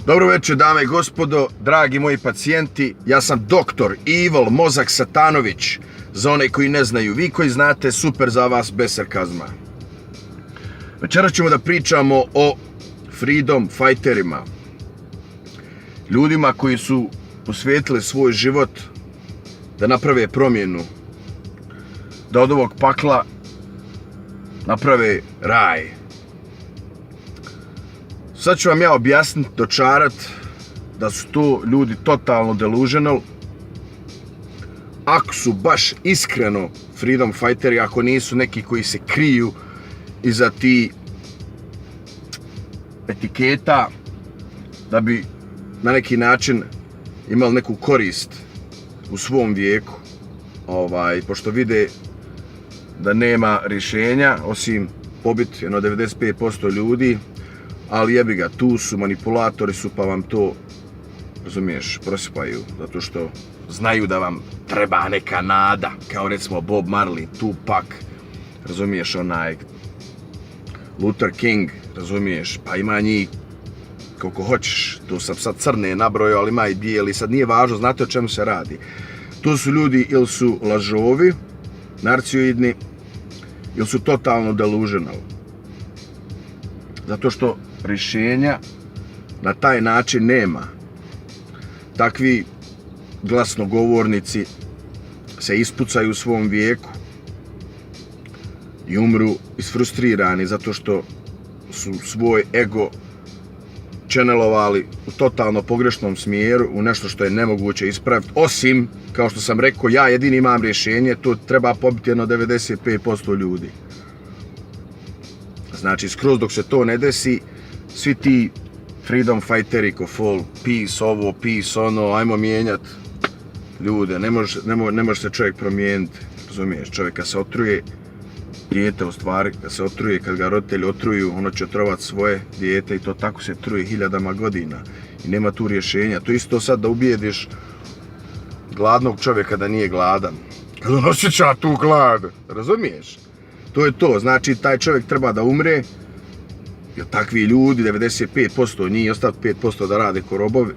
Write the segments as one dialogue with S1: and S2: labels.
S1: Dobro večer, dame i gospodo, dragi moji pacijenti, ja sam doktor Evil Mozak Satanović, za one koji ne znaju, vi koji znate, super za vas, bez sarkazma. Večeras ćemo da pričamo o freedom fighterima, ljudima koji su posvetili svoj život da naprave promjenu, da od ovog pakla naprave raj. Sad ću vam ja objasniti, dočarat, da su to ljudi totalno delusional. Ako su baš iskreno freedom fighteri, ako nisu neki koji se kriju iza ti etiketa da bi na neki način imali neku korist u svom vijeku, pošto vide da nema rješenja osim pobiti jedno 95% ljudi, ali jebi ga, tu su, manipulatori su, pa vam to, razumiješ, prosipaju, zato što znaju da vam treba neka nada, kao recimo Bob Marley, Tupac, razumiješ, Luther King, razumiješ, pa ima njih koliko hoćeš, tu sam sad crne nabrojao, ali ima i bijeli, sad nije važno, znate o čemu se radi. Tu su ljudi ili su lažovi, narcioidni, ili su totalno delusional. Zato što rješenja na taj način nema. Takvi glasnogovornici se ispucaju u svom vijeku i umru isfrustrirani zato što su svoj ego channelovali u totalno pogrešnom smjeru, u nešto što je nemoguće ispraviti, osim, kao što sam rekao, ja jedini imam rješenje, to treba pobiti jedno 95% ljudi. Znači, skroz dok se to ne desi, svi ti freedom fighteri ko fall, peace ovo, peace ono, ajmo mijenjati ljude, ne može se čovjek promijeniti, razumiješ, čovjek kad se otruje, dijete u stvari, kad se otruje, kad ga roditelji otruju, ono će otrovati svoje dijete i to tako se truje hiljadama godina i nema tu rješenja. To isto sad da ubijediš gladnog čovjeka da nije gladan, kad on osjeća tu glad, razumiješ? To je to, znači taj čovjek treba da umre, jer takvi ljudi, 95% njih, ostaviti 5% da rade ko robovi.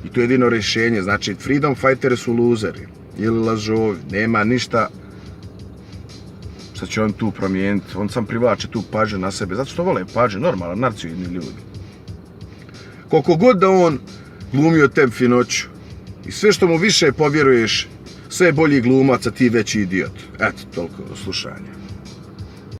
S1: I to je jedino rješenje, znači freedom fighteri su luzeri ili lažovi, nema ništa što će on tu promijeniti, on sam privlače tu pažnju na sebe, zato što vole pažnju, normalan, narcioidni ljudi. Koliko god da on glumio tebi finoću i sve što mu više povjeruješ, sve je bolji glumac, a ti veći idiot. Eto, toliko do slušanja.